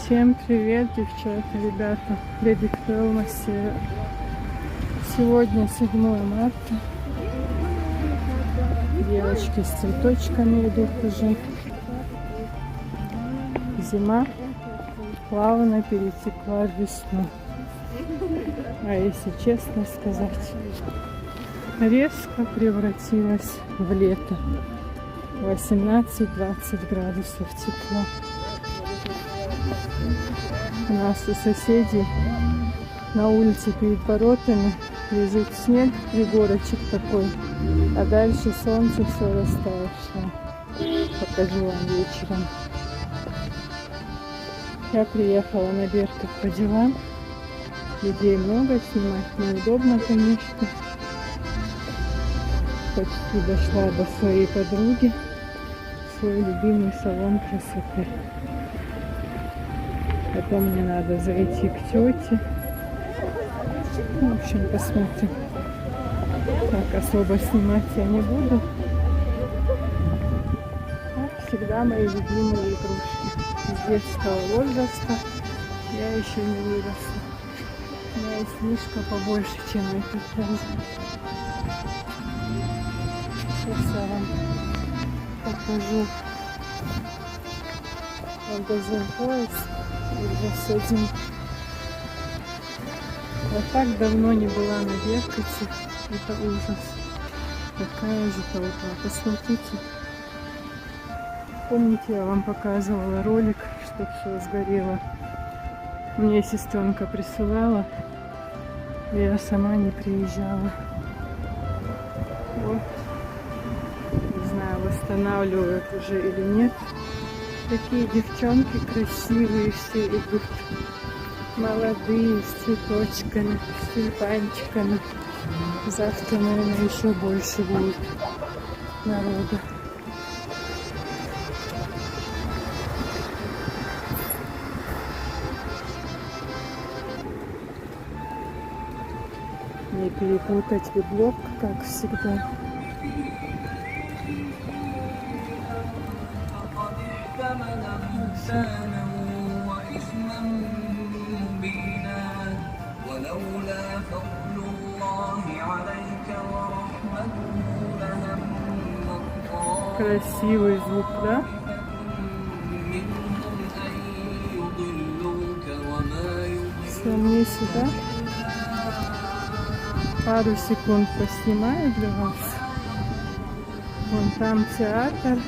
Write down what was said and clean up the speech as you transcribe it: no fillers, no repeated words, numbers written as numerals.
Всем привет, девчата, ребята. Леди Хелма Север. Сегодня 7 марта. Девочки с цветочками идут уже. Зима плавно перетекла в весну. А если честно сказать, резко превратилась в лето. 18-20 градусов тепла. У нас у соседей на улице перед воротами лежит снег, пригорочек такой, а дальше солнце все растаявшее. Покажу вам вечером. Я приехала на Беркут по делам. Людей много, снимать неудобно, конечно. Почти дошла до своей подруги, в свой любимый салон красоты. Потом мне надо зайти к тете. В общем, посмотрим. Так, особо снимать я не буду. Как всегда, мои любимые игрушки. С детского возраста я еще не выросла. У меня есть мишка побольше, чем этот даже. Сейчас я вам покажу магазин Поиск. Уже с этим. Я так давно не была на Беркуте. Это ужас. Такая же толпа. Посмотрите. Помните, я вам показывала ролик, что все сгорело. Мне сестренка присылала. И я сама не приезжала. Вот. Не знаю, восстанавливают уже или нет. Такие девчонки красивые все идут. Молодые, с цветочками, с тюльпанчиками. Завтра, наверное, еще больше будет народа. Не перепутать беблок, как всегда. Красивый звук, да? Все, мне сюда. Пару секунд поснимаю для вас. Вон там театр.